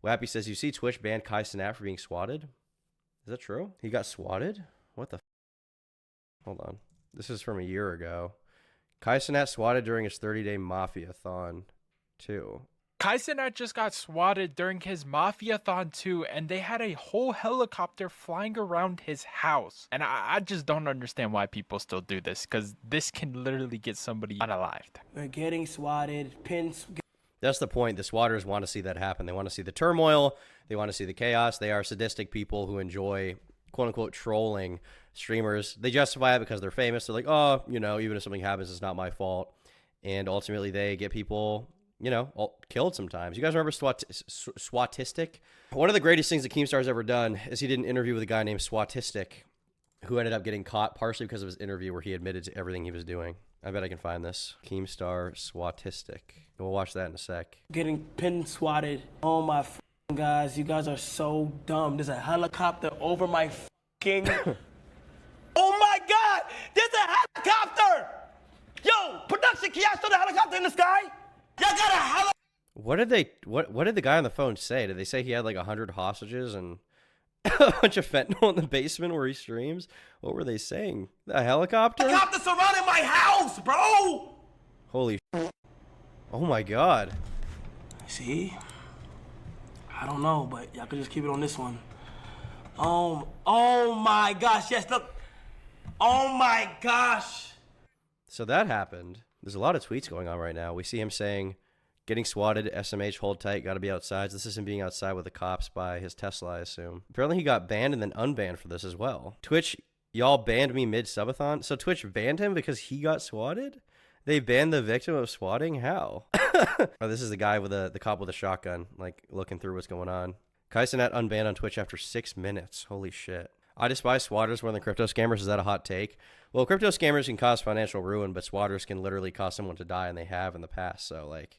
Wappy says, you see Twitch banned Kai Cenat for being swatted? Is that true? He got swatted? What the Hold on. This is from a year ago. Kai Cenat swatted during his 30-day Mafia-thon, too. Kai Cenat just got swatted during his Mafia-thon too, and they had a whole helicopter flying around his house. And I just don't understand why people still do this, because this can literally get somebody unalived. We're getting swatted, pins. That's the point. The swatters want to see that happen. They want to see the turmoil. They want to see the chaos. They are sadistic people who enjoy, quote-unquote, trolling streamers. They justify it because they're famous. They're like, oh, you know, even if something happens, it's not my fault. And ultimately, they get people, you know, killed sometimes. You guys remember Swatistic? One of the greatest things that Keemstar's ever done is he did an interview with a guy named Swatistic, who ended up getting caught partially because of his interview where he admitted to everything he was doing. I bet I can find this. Keemstar Swatistic. We'll watch that in a sec. Getting pin swatted. Oh my guys, you guys are so dumb. There's a helicopter over my fucking. Oh my God! There's a helicopter! Yo, production, can y'all show the helicopter in the sky? Y'all got a helicopter. What did the guy on the phone say? Did they say he had like 100 hostages and a bunch of fentanyl in the basement where he streams? What were they saying? A helicopter? Helicopter surrounding my house, bro! Holy shit. Oh my God. See? I don't know, but y'all could just keep it on this one. Oh my gosh, yes, look. Oh my gosh. So that happened. There's a lot of tweets going on right now. We see him saying, getting swatted, SMH, hold tight, gotta be outside. This is him being outside with the cops by his Tesla, I assume. Apparently he got banned and then unbanned for this as well. Twitch, y'all banned me mid-subathon? So Twitch banned him because he got swatted? They banned the victim of swatting? How? Oh, this is the guy with the cop with a shotgun, like looking through what's going on. Kai Cenat unbanned on Twitch after 6 minutes. Holy shit. I despise swatters more than crypto scammers. Is that a hot take? Well, crypto scammers can cause financial ruin, but swatters can literally cause someone to die, and they have in the past. So, like,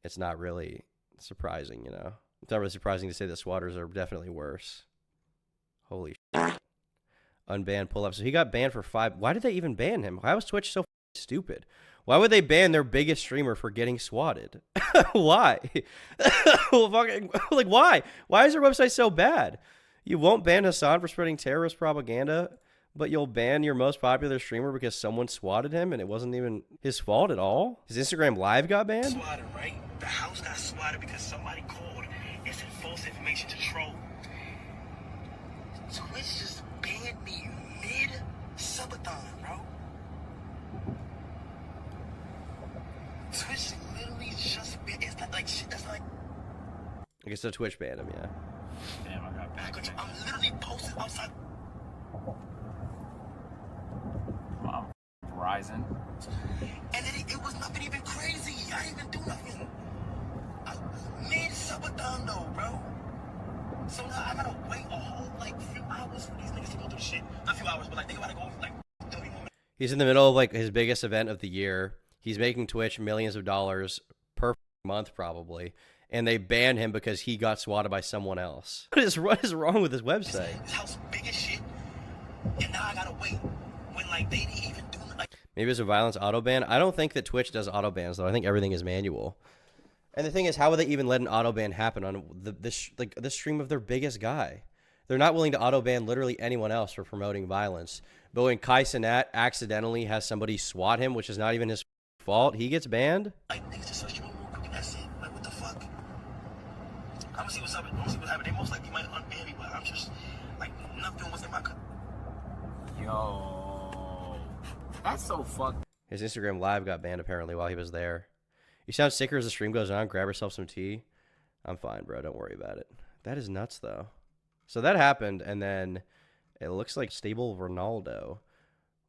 it's not really surprising, you know? It's not really surprising to say that swatters are definitely worse. Holy shit. Unbanned pull-up. So he got banned for 5. Why did they even ban him? Why was Twitch so stupid? Why would they ban their biggest streamer for getting swatted? Why? Well, fucking, like, why? Why is their website so bad? You won't ban Hassan for spreading terrorist propaganda, but you'll ban your most popular streamer because someone swatted him and it wasn't even his fault at all? His Instagram Live got banned? Swatted, right? The house got swatted because somebody called and sent false information to troll. So let's just ban me mid-subathon, bro. Twitch literally just banned. It's not like shit. That's like. I guess the Twitch banned him, yeah. Damn, I got banned. I'm literally posted outside. Wow. Verizon. And then it was nothing even crazy. I didn't even do nothing. Mid-subathon though, bro. So now I gotta wait a whole like few hours for these niggas to go through the shit. Not a few hours, but like they gotta go like 30 more minutes. He's in the middle of like his biggest event of the year. He's making Twitch millions of dollars per month probably. And they banned him because he got swatted by someone else. What is wrong with his website? This house big as shit. And now I gotta wait when like they didn't even do like. Maybe it's a violence auto ban. I don't think that Twitch does auto bans though. I think everything is manual. And the thing is, how would they even let an auto ban happen on the stream of their biggest guy? They're not willing to auto ban literally anyone else for promoting violence. But when Kai Cenat accidentally has somebody swat him, which is not even his fault, he gets banned. Like niggas just search you real quick and that's it. Like what the fuck? I'm gonna see what's up. I'm gonna see what happens. They most likely might unban me, but I'm just like nothing was in my. Yo. That's so fucked. His Instagram Live got banned apparently while he was there. You sound sicker as the stream goes on. Grab yourself some tea. I'm fine, bro. Don't worry about it. That is nuts, though. So that happened, and then it looks like Stable Ronaldo,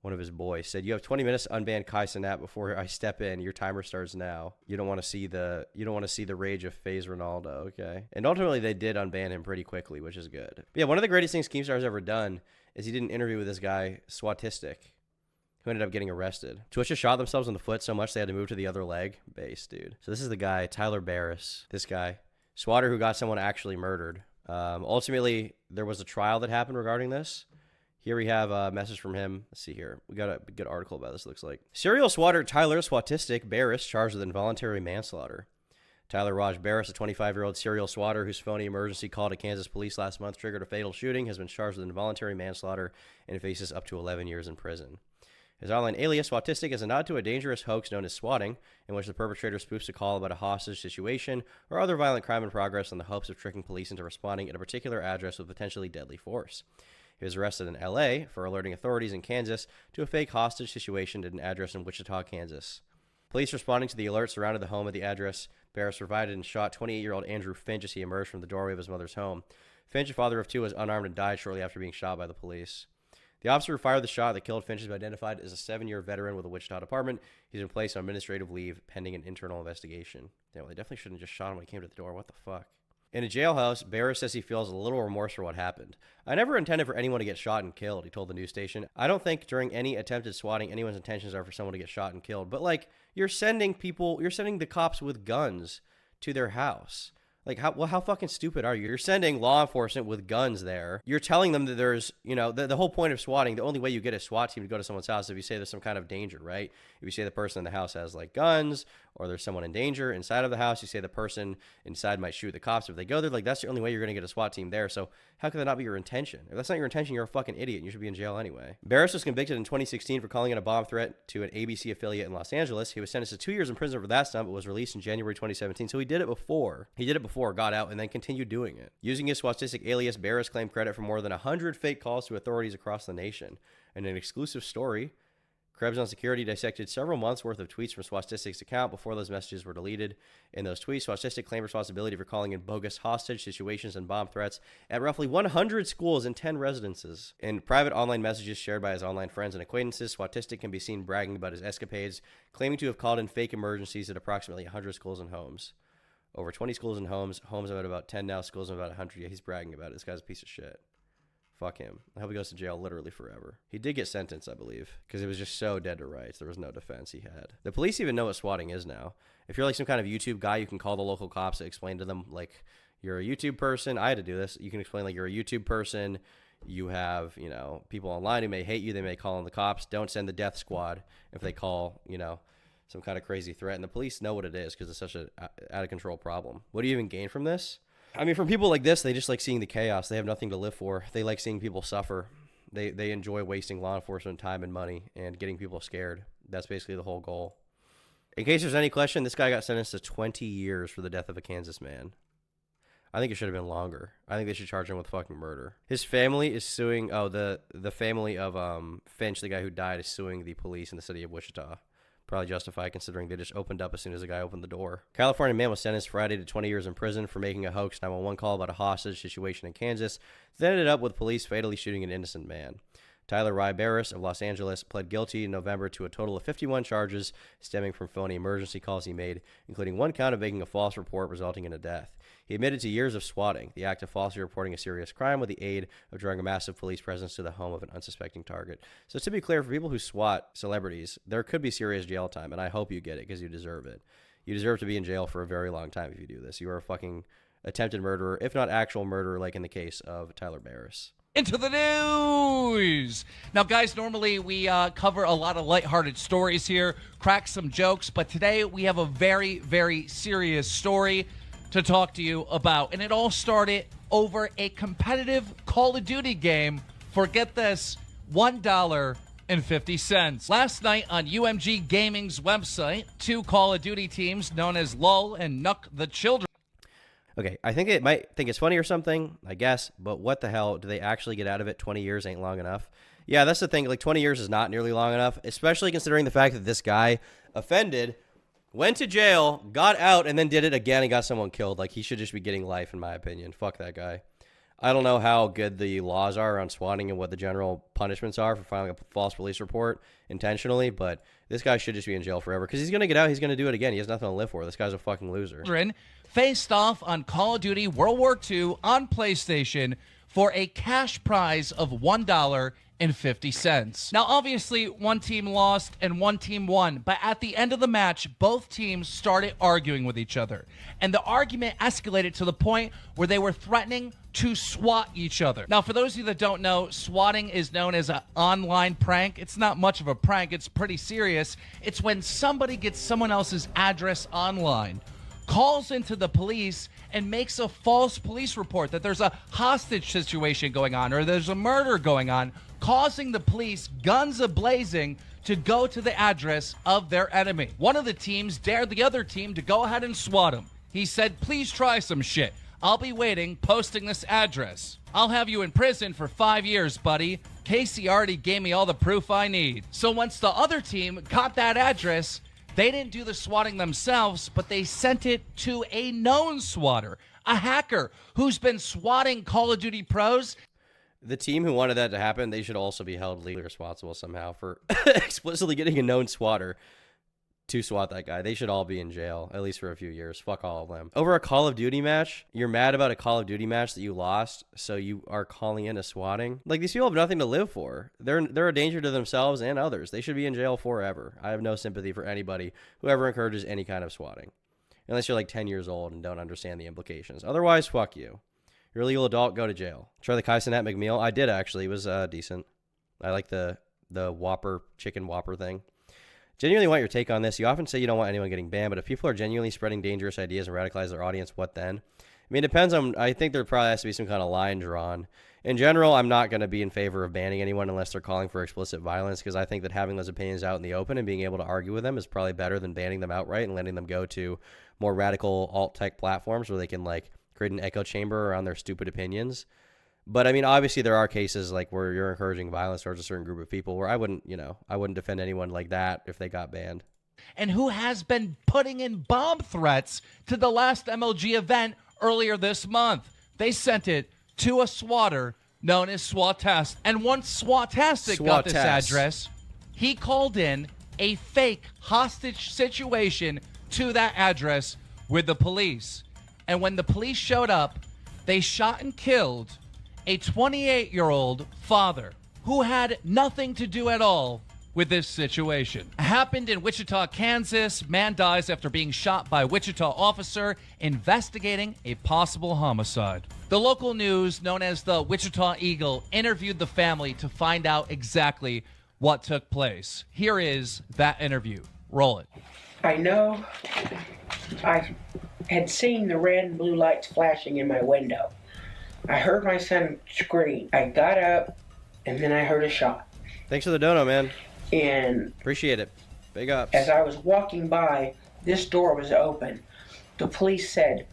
one of his boys, said, "You have 20 minutes to unban Kai Cenat before I step in. Your timer starts now. You don't want to see the rage of FaZe Ronaldo, okay?" And ultimately, they did unban him pretty quickly, which is good. But yeah, one of the greatest things Keemstar's ever done is he did an interview with this guy Swatistic, who ended up getting arrested. Twitch just shot themselves in the foot so much they had to move to the other leg. Base, dude. So this is the guy, Tyler Barris. This guy. Swatter who got someone actually murdered. Ultimately, there was a trial that happened regarding this. Here we have a message from him. Let's see here. We got a good article about this, looks like. Serial swatter Tyler Swatistic Barris charged with involuntary manslaughter. Tyler Raj Barris, a 25-year-old serial swatter whose phony emergency call to Kansas police last month triggered a fatal shooting, has been charged with involuntary manslaughter and faces up to 11 years in prison. His online alias, Swatistic, is a nod to a dangerous hoax known as swatting, in which the perpetrator spoofs a call about a hostage situation or other violent crime in progress in the hopes of tricking police into responding at a particular address with potentially deadly force. He was arrested in L.A. for alerting authorities in Kansas to a fake hostage situation at an address in Wichita, Kansas. Police responding to the alert surrounded the home at the address Barris provided and shot 28-year-old Andrew Finch as he emerged from the doorway of his mother's home. Finch, a father of two, was unarmed and died shortly after being shot by the police. The officer who fired the shot that killed Finch has been identified as a 7-year veteran with the Wichita Department. He's been placed on administrative leave pending an internal investigation. Damn, well, they definitely shouldn't have just shot him when he came to the door. What the fuck? In a jailhouse, Barris says he feels a little remorse for what happened. I never intended for anyone to get shot and killed, he told the news station. I don't think during any attempted swatting anyone's intentions are for someone to get shot and killed. But, like, you're sending the cops with guns to their house. Like, how fucking stupid are you? You're sending law enforcement with guns there. You're telling them that there's, the whole point of swatting, the only way you get a SWAT team to go to someone's house is if you say there's some kind of danger, right? If you say the person in the house has, like, guns, or there's someone in danger inside of the house, you say the person inside might shoot the cops if they go there. Like, that's the only way you're going to get a SWAT team there. So how could that not be your intention? If that's not your intention, you're a fucking idiot and you should be in jail anyway. Barris was convicted in 2016 for calling in a bomb threat to an ABC affiliate in Los Angeles. He was sentenced to 2 years in prison for that stunt, but was released in January 2017. So he did it before, got out, and then continued doing it. Using his Swatistic alias, Barris claimed credit for more than 100 fake calls to authorities across the nation. In an exclusive story, Krebs on Security dissected several months' worth of tweets from Swatistic's account before those messages were deleted. In those tweets, Swatistic claimed responsibility for calling in bogus hostage situations and bomb threats at roughly 100 schools and 10 residences. In private online messages shared by his online friends and acquaintances, Swatistic can be seen bragging about his escapades, claiming to have called in fake emergencies at approximately 100 schools and homes. Over 20 schools and homes at about 10 now, schools at about 100. Yeah, he's bragging about it. This guy's a piece of shit. Fuck him. I hope he goes to jail literally forever. He did get sentenced, I believe, because it was just so dead to rights. There was no defense he had. The police even know what swatting is now. If you're like some kind of YouTube guy, you can call the local cops and explain to them, like, you're a YouTube person. I had to do this. You can explain, like, you're a YouTube person. You have, people online who may hate you. They may call in the cops. Don't send the death squad if they call, some kind of crazy threat. And the police know what it is because it's such an out-of-control problem. What do you even gain from this? I mean, from people like this, they just like seeing the chaos. They have nothing to live for. They like seeing people suffer. They enjoy wasting law enforcement time and money and getting people scared. That's basically the whole goal. In case there's any question, this guy got sentenced to 20 years for the death of a Kansas man. I think it should have been longer. I think they should charge him with fucking murder. His family is suing, the family of Finch, the guy who died, is suing the police in the city of Wichita. Probably justified considering they just opened up as soon as the guy opened the door. California man was sentenced Friday to 20 years in prison for making a hoax 911 call about a hostage situation in Kansas that ended up with police fatally shooting an innocent man. Tyler Rye Barris of Los Angeles pled guilty in November to a total of 51 charges stemming from phony emergency calls he made, including one count of making a false report resulting in a death. He admitted to years of swatting, the act of falsely reporting a serious crime with the aid of drawing a massive police presence to the home of an unsuspecting target. So to be clear, for people who swat celebrities, there could be serious jail time, and I hope you get it because you deserve it. You deserve to be in jail for a very long time if you do this. You are a fucking attempted murderer, if not actual murderer, like in the case of Tyler Barris. Into the news. Now, guys, normally we cover a lot of lighthearted stories here, crack some jokes, but today we have a very, very serious story to talk to you about. And it all started over a competitive Call of Duty game for, get this, $1.50. Last night on UMG Gaming's website, two Call of Duty teams known as LUL and Nuck the Children. Okay, I think it might think it's funny or something, I guess, but what the hell? Do they actually get out of it? 20 years ain't long enough. Yeah, that's the thing. Like, 20 years is not nearly long enough, especially considering the fact that this guy offended, went to jail, got out, and then did it again and got someone killed. Like, he should just be getting life, in my opinion. Fuck that guy. I don't know how good the laws are on swatting and what the general punishments are for filing a false police report intentionally, but this guy should just be in jail forever because he's going to get out. He's going to do it again. He has nothing to live for. This guy's a fucking loser. Faced off on Call of Duty World War II on PlayStation for a cash prize of $1.50. Now, obviously, one team lost and one team won, but at the end of the match, both teams started arguing with each other. And the argument escalated to the point where they were threatening to swat each other. Now, for those of you that don't know, swatting is known as an online prank. It's not much of a prank. It's pretty serious. It's when somebody gets someone else's address online, calls into the police and makes a false police report that there's a hostage situation going on or there's a murder going on, causing the police, guns a-blazing, to go to the address of their enemy. One of the teams dared the other team to go ahead and swat him. He said, please try some shit. I'll be waiting, posting this address. I'll have you in prison for 5 years, buddy. Casey already gave me all the proof I need. So once the other team got that address, they didn't do the swatting themselves, but they sent it to a known swatter, a hacker who's been swatting Call of Duty pros. The team who wanted that to happen, they should also be held legally responsible somehow for explicitly getting a known swatter to swat that guy. They should all be in jail, at least for a few years. Fuck all of them. Over a Call of Duty match, you're mad about a Call of Duty match that you lost, so you are calling in a swatting. Like, these people have nothing to live for. They're a danger to themselves and others. They should be in jail forever. I have no sympathy for anybody who ever encourages any kind of swatting. Unless you're like 10 years old and don't understand the implications. Otherwise, fuck you. You're a legal adult, go to jail. Try the Cenat McMeal. I did, actually. It was decent. I like the Whopper, chicken Whopper thing. Genuinely want your take on this. You often say you don't want anyone getting banned, but if people are genuinely spreading dangerous ideas and radicalize their audience, what then? I mean, it depends on, I think there probably has to be some kind of line drawn. In general, I'm not going to be in favor of banning anyone unless they're calling for explicit violence, because I think that having those opinions out in the open and being able to argue with them is probably better than banning them outright and letting them go to more radical alt-tech platforms where they can, like, create an echo chamber around their stupid opinions. But I mean, obviously there are cases like where you're encouraging violence towards a certain group of people where I wouldn't defend anyone like that if they got banned. And who has been putting in bomb threats to the last MLG event earlier this month. They sent it to a swatter known as Swatastic. And once Swatastic got this address, he called in a fake hostage situation to that address with the police. And when the police showed up, they shot and killed a 28-year-old father who had nothing to do at all with this situation. It happened in Wichita, Kansas. Man dies after being shot by a Wichita officer investigating a possible homicide. The local news, known as the Wichita Eagle, interviewed the family to find out exactly what took place. Here is that interview. Roll it. I know I had seen the red and blue lights flashing in my window. I heard my son scream. I got up, and then I heard a shot. Thanks for the dono, man. And appreciate it. Big ups. As I was walking by, this door was open. The police said,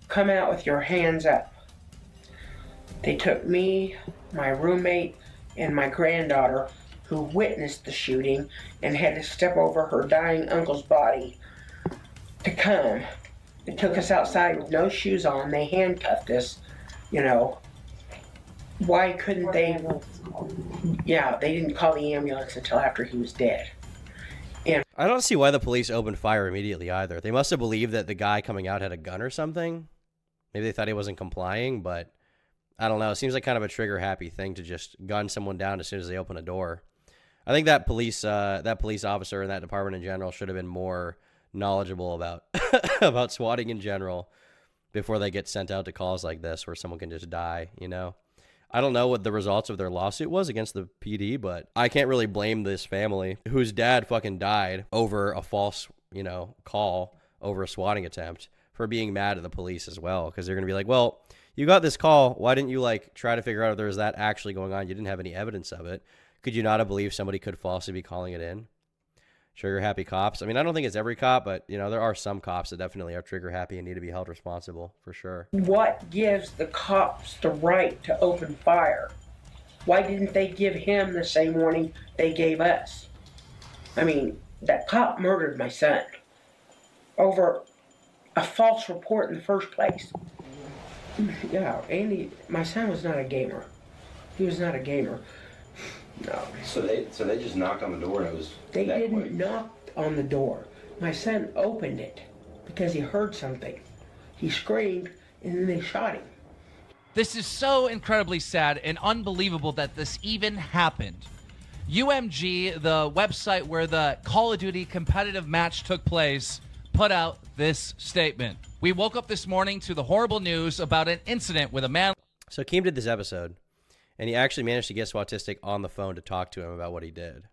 "Come out with your hands up." They took me, my roommate, and my granddaughter, who witnessed the shooting and had to step over her dying uncle's body, to come. They took us outside with no shoes on. They handcuffed us. You know, why couldn't they? Yeah, they didn't call the ambulance until after he was dead. And I don't see why the police opened fire immediately either. They must have believed that the guy coming out had a gun or something. Maybe they thought he wasn't complying, but I don't know. It seems like kind of a trigger-happy thing to just gun someone down as soon as they open a door. I think that police officer and that department in general should have been more knowledgeable about about swatting in general before they get sent out to calls like this where someone can just die, you know? I don't know what the results of their lawsuit was against the PD, but I can't really blame this family whose dad fucking died over a false, call over a swatting attempt for being mad at the police as well. Because they're going to be like, well, you got this call. Why didn't you try to figure out if there was that actually going on? You didn't have any evidence of it. Could you not have believed somebody could falsely be calling it in? Trigger happy cops. I mean, I don't think it's every cop, but there are some cops that definitely are trigger happy and need to be held responsible for sure. what gives the cops the right to open fire? Why didn't they give him the same warning they gave us? I mean, that cop murdered my son over a false report in the first place. Yeah, Andy, my son was not a gamer. He was not a gamer. No. So they just knocked on the door and it was They that didn't quick. knock on the door. My son opened it because he heard something. He screamed and then they shot him. This is so incredibly sad and unbelievable that this even happened. UMG, the website where the Call of Duty competitive match took place, put out this statement. We woke up this morning to the horrible news about an incident with a man. So Keem did this episode, and he actually managed to get Swatistic on the phone to talk to him about what he did.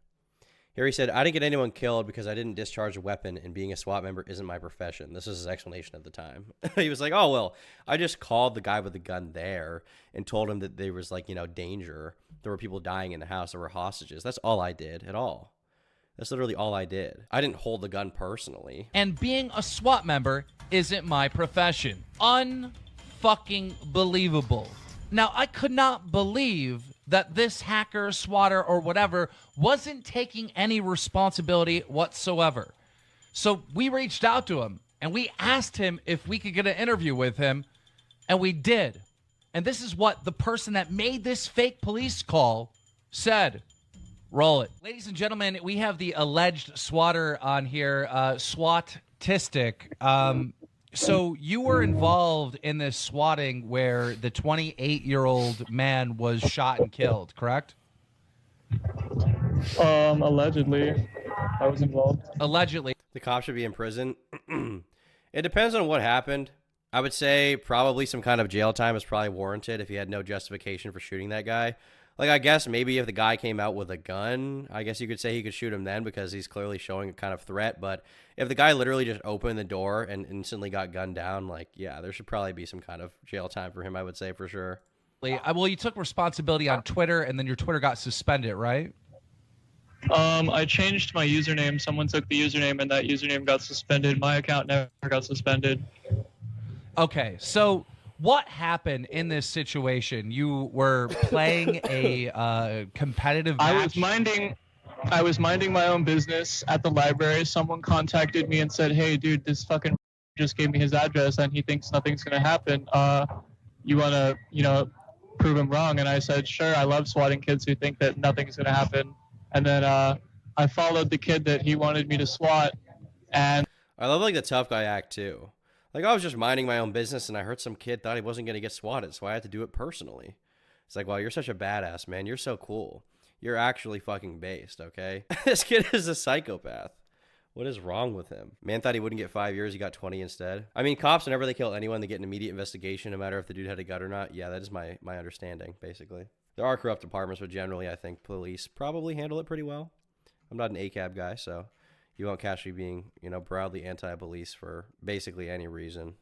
Here he said, I didn't get anyone killed because I didn't discharge a weapon, and being a SWAT member isn't my profession. This is his explanation at the time. He was like, oh, well, I just called the guy with the gun there and told him that there was, like, danger. There were people dying in the house. There were hostages. That's all I did at all. That's literally all I did. I didn't hold the gun personally. And being a SWAT member isn't my profession. Unfucking believable. Now, I could not believe that this hacker, swatter, or whatever wasn't taking any responsibility whatsoever. So we reached out to him, and we asked him if we could get an interview with him, and we did. And this is what the person that made this fake police call said. Roll it. Ladies and gentlemen, we have the alleged swatter on here, SWATistic. So you were involved in this swatting where the 28-year-old man was shot and killed, correct? Allegedly, I was involved. Allegedly. The cop should be in prison. It depends on what happened. I would say probably some kind of jail time is probably warranted if he had no justification for shooting that guy. Like, I guess maybe if the guy came out with a gun, I guess you could say he could shoot him then because he's clearly showing a kind of threat. But if the guy literally just opened the door and instantly got gunned down, like, yeah, there should probably be some kind of jail time for him, I would say, for sure. Well, you took responsibility on Twitter, and then your Twitter got suspended, right? I changed my username. Someone took the username, and that username got suspended. My account never got suspended. Okay, so what happened in this situation? You were playing a competitive match? I was minding my own business at the library. Someone contacted me and said, hey, dude, this fucking just gave me his address, and he thinks nothing's going to happen. You want to, prove him wrong? And I said, sure, I love swatting kids who think that nothing's going to happen. And then I followed the kid that he wanted me to swat. And I love, like, the tough guy act, too. Like, I was just minding my own business, and I heard some kid thought he wasn't going to get swatted, so I had to do it personally. It's like, wow, you're such a badass, man. You're so cool. You're actually fucking based, okay? This kid is a psychopath. What is wrong with him? Man thought he wouldn't get 5 years. He got 20 instead. I mean, cops, whenever they kill anyone, they get an immediate investigation, no matter if the dude had a gun or not. Yeah, that is my understanding, basically. There are corrupt departments, but generally, I think police probably handle it pretty well. I'm not an ACAB guy, so you won't catch me being, proudly anti-police for basically any reason,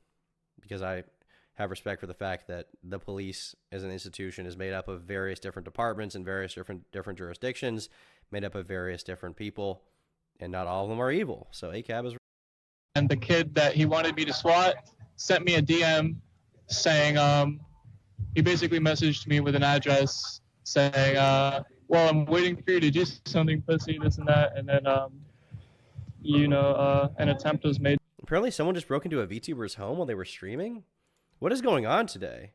because I have respect for the fact that the police as an institution is made up of various different departments and various different jurisdictions, made up of various different people, and not all of them are evil. So ACAB is. And the kid that he wanted me to swat sent me a DM saying, he basically messaged me with an address saying, well, I'm waiting for you to do something, pussy, this and that, and then an attempt was made. Apparently someone just broke into a VTuber's home while they were streaming? What is going on today?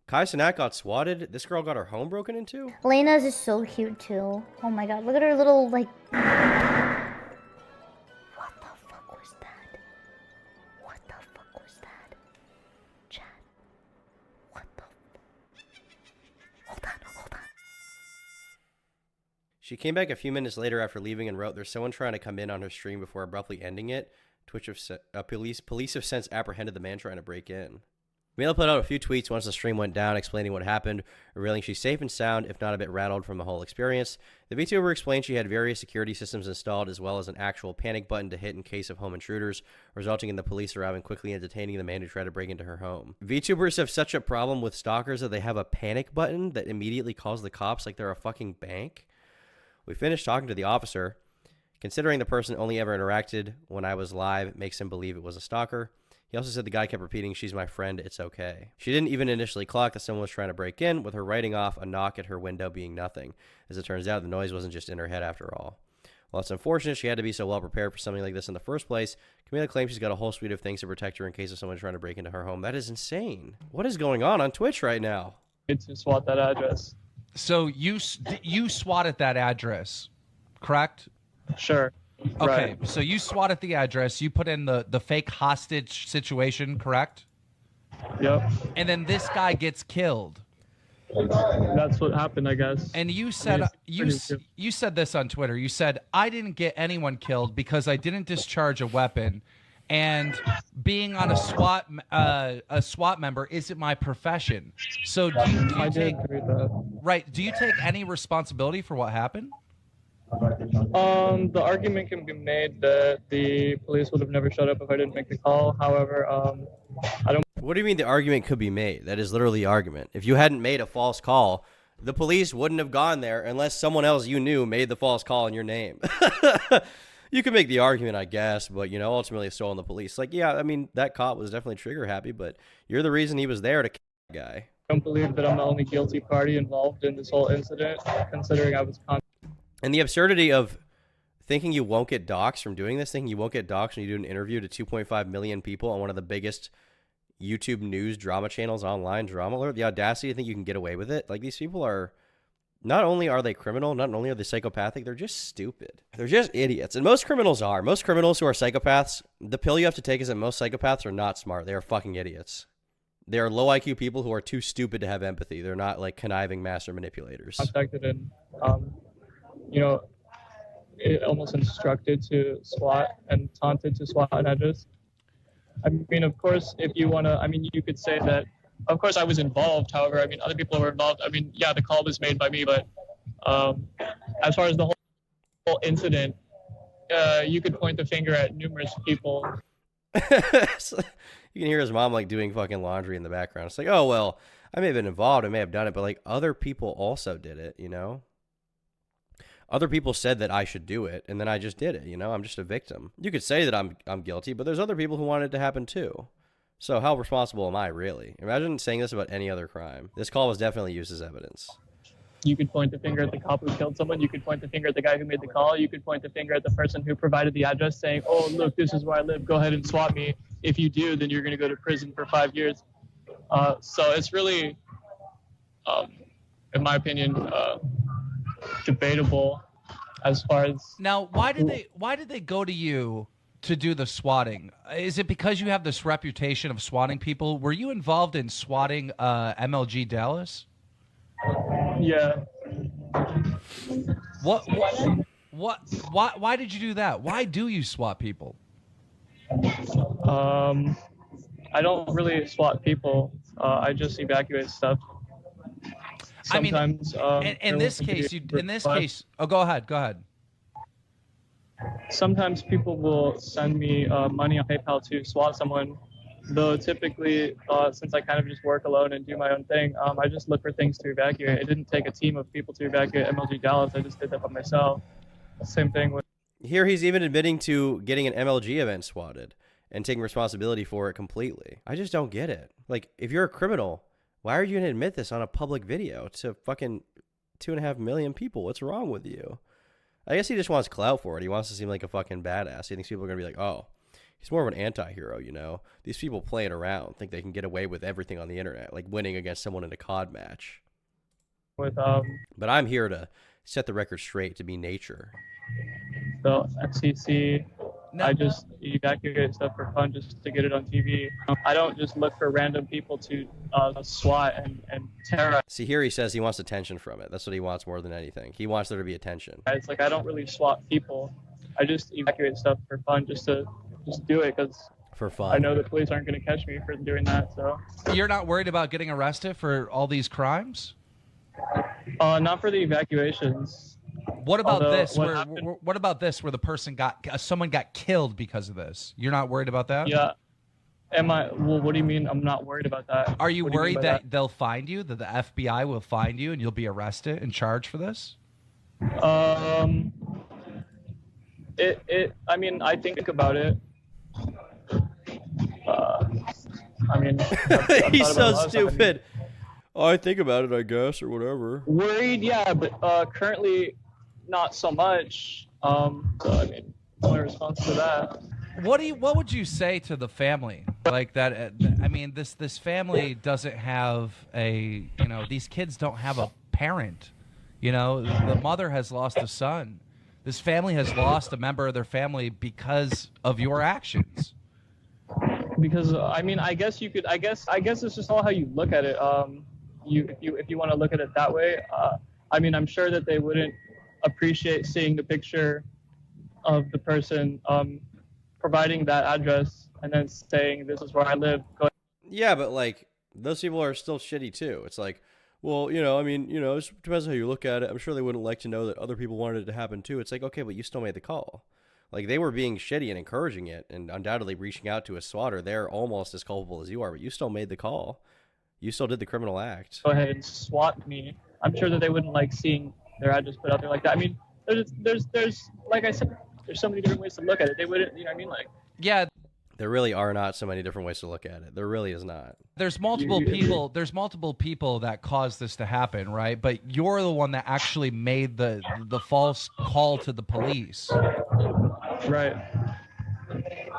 Cenat got swatted. This girl got her home broken into? Lena's is so cute too. Oh my god, look at her little, like... What the fuck was that? What the fuck was that? Chat. What the... Hold on. She came back a few minutes later after leaving and wrote, there's someone trying to come in on her stream before abruptly ending it. Police have since apprehended the man trying to break in. Mila put out a few tweets once the stream went down explaining what happened, revealing she's safe and sound, if not a bit rattled from the whole experience. The VTuber explained she had various security systems installed as well as an actual panic button to hit in case of home intruders, resulting in the police arriving quickly and detaining the man who tried to break into her home. VTubers have such a problem with stalkers that they have a panic button that immediately calls the cops like they're a fucking bank. We finished talking to the officer. Considering the person only ever interacted when I was live, it makes him believe it was a stalker. He also said the guy kept repeating, she's my friend, it's okay. She didn't even initially clock that someone was trying to break in, with her writing off a knock at her window being nothing. As it turns out, the noise wasn't just in her head after all. While it's unfortunate she had to be so well prepared for something like this in the first place, Camila claims she's got a whole suite of things to protect her in case of someone trying to break into her home. That is insane. What is going on Twitch right now? To swat that address. So you swatted that address, correct? Sure. Okay, Right. so you swatted the address, you put in the fake hostage situation, correct? Yep. And then this guy gets killed. That's what happened, I guess. And you said it's pretty you said this on Twitter. You said, I didn't get anyone killed because I didn't discharge a weapon, and being on a SWAT member isn't my profession. So do you I take did agree with that. right? Do you take any responsibility for what happened? The argument can be made that the police would have never showed up if I didn't make the call. However, I don't. What do you mean the argument could be made? That is literally the argument. If you hadn't made a false call, the police wouldn't have gone there unless someone else you knew made the false call in your name. You can make the argument, I guess, but, you know, ultimately it's still on the police. Like, yeah, I mean, that cop was definitely trigger happy, but you're the reason he was there to kill the guy. I don't believe that I'm the only guilty party involved in this whole incident, considering I was. And the absurdity of thinking you won't get doxxed from doing this, thinking you won't get doxxed when you do an interview to 2.5 million people on one of the biggest YouTube news drama channels online, Drama Alert, the audacity to think you can get away with it. Like, these people are, not only are they criminal, not only are they psychopathic, they're just stupid. They're just idiots. And most criminals are. Most criminals who are psychopaths, the pill you have to take is that most psychopaths are not smart. They are fucking idiots. They are low IQ people who are too stupid to have empathy. They're not like conniving master manipulators. Contacted and, you know, it almost instructed to SWAT and taunted to SWAT an address. I mean, of course, if you want to, I mean, you could say that, of course, I was involved. However, I mean, other people were involved. I mean, yeah, the call was made by me, but as far as the whole incident, you could point the finger at numerous people. You can hear his mom like doing fucking laundry in the background. It's like, oh, well, I may have been involved. I may have done it, but like other people also did it, you know? Other people said that I should do it, and then I just did it, you know? I'm just a victim. You could say that I'm guilty, but there's other people who wanted it to happen too. So how responsible am I, really? Imagine saying this about any other crime. This call was definitely used as evidence. You could point the finger at the cop who killed someone. You could point the finger at the guy who made the call. You could point the finger at the person who provided the address saying, oh, look, this is where I live. Go ahead and swat me. If you do, then you're going to go to prison for 5 years. So it's really, in my opinion, debatable as far as. Now, why did they go to you to do the swatting? Is it because you have this reputation of swatting people? Were you involved in swatting MLG Dallas? Yeah. Why did you do that? Why do you swat people? I don't really swat people. I just evacuate stuff. Sometimes, I mean, in this case, oh, go ahead. Sometimes people will send me money on PayPal to swat someone. Though typically, since I kind of just work alone and do my own thing, I just look for things to evacuate. It didn't take a team of people to evacuate MLG Dallas. I just did that by myself. Same thing with. Here he's even admitting to getting an MLG event swatted and taking responsibility for it completely. I just don't get it. Like, if you're a criminal, why are you going to admit this on a public video to fucking 2.5 million people? What's wrong with you? I guess he just wants clout for it. He wants to seem like a fucking badass. He thinks people are going to be like, oh, he's more of an anti-hero, you know? These people playing around think they can get away with everything on the internet, like winning against someone in a COD match. But I'm here to set the record straight, to be nature. The FCC, I just evacuate stuff for fun just to get it on TV. I don't just look for random people to swat and terrorize. See, here he says he wants attention from it. That's what he wants more than anything. He wants there to be attention. It's like I don't really swat people. I just evacuate stuff for fun just to do it because for fun. I know the police aren't going to catch me for doing that. So you're not worried about getting arrested for all these crimes? Not for the evacuations. What about this? What about this? Where the person someone got killed because of this? You're not worried about that? Yeah. Am I? Well, what do you mean? I'm not worried about that. Are you worried that they'll find you? That the FBI will find you and you'll be arrested and charged for this? I mean, I think about it. I mean, he's so stupid. I think about it, I guess, or whatever. Worried, yeah, but currently not so much. So I mean, my response to that. What would you say to the family like that? I mean, this family doesn't have these kids don't have a parent. You know, the mother has lost a son. This family has lost a member of their family because of your actions. Because I mean, I guess it's just all how you look at it. If you want to look at it that way, I mean, I'm sure that they wouldn't appreciate seeing the picture of the person providing that address and then saying, this is where I live. Yeah, but like, those people are still shitty too. It's like, well, you know, I mean, you know, it depends on how you look at it. I'm sure they wouldn't like to know that other people wanted it to happen too. It's like, okay, but you still made the call. Like, they were being shitty and encouraging it and undoubtedly reaching out to a swatter. They're almost as culpable as you are, but you still made the call. You still did the criminal act. Go ahead and swat me. I'm sure that they wouldn't like seeing their address put out there like that. I mean, there's like I said, there's so many different ways to look at it. They wouldn't, you know what I mean? Like, Yeah, There really are not so many different ways to look at it. There really is not. there's multiple people. There's multiple people that caused this to happen, right? But you're the one that actually made the false call to the police. right.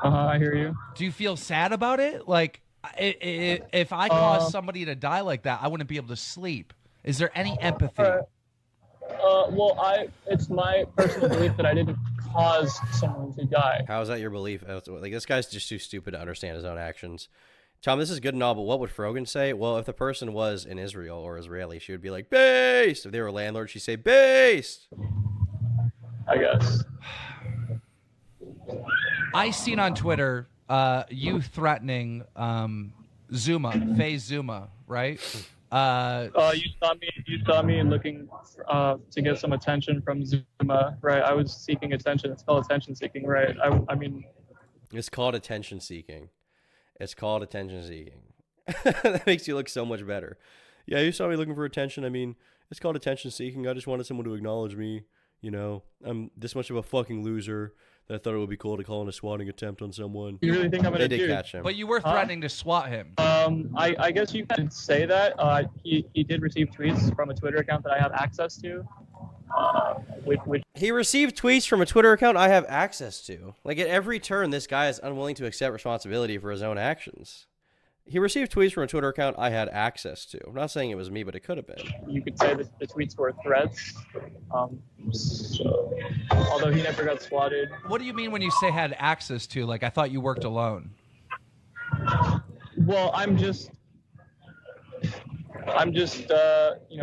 I hear you. Do you feel sad about it? Like, if I caused somebody to die like that, I wouldn't be able to sleep. Is there any empathy? Well, it's my personal belief that I didn't cause someone to die. How is that your belief? Like, this guy's just too stupid to understand his own actions. Tom, this is good and all, but what would Frogan say? Well, if the person was in Israel or Israeli, she would be like, based. If they were a landlord, she'd say, based. I guess. I seen on Twitter you threatening Zuma, Faye Zuma, right? You saw me looking to get some attention from Zuma, right? I was seeking attention. It's called attention seeking, right? I mean, it's called attention seeking. It's called attention seeking. That makes you look so much better. Yeah, you saw me looking for attention. I mean, it's called attention seeking. I just wanted someone to acknowledge me. You know, I'm this much of a fucking loser that I thought it would be cool to call in a swatting attempt on someone. you really think I'm gonna They do? did catch him. But you were threatening to swat him. I guess you can say that. He did receive tweets from a Twitter account that I have access to. Which He received tweets from a Twitter account I have access to. Like, at every turn, this guy is unwilling to accept responsibility for his own actions. He received tweets from a Twitter account I had access to. I'm not saying it was me, but it could have been. you could say that the tweets were threats. So, although he never got swatted. What do you mean when you say had access to? Like, I thought you worked alone. Well, I'm just you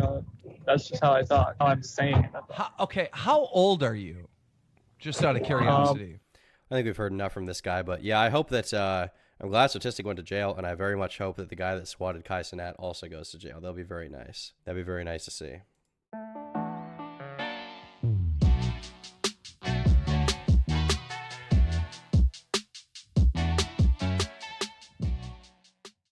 know, that's just how I thought. How I'm saying it. How old are you? Just out of curiosity. I think we've heard enough from this guy, but yeah, I hope that I'm glad Statistic went to jail, and I very much hope that the guy that swatted Cenat also goes to jail. That'll be very nice. That'd be very nice to see.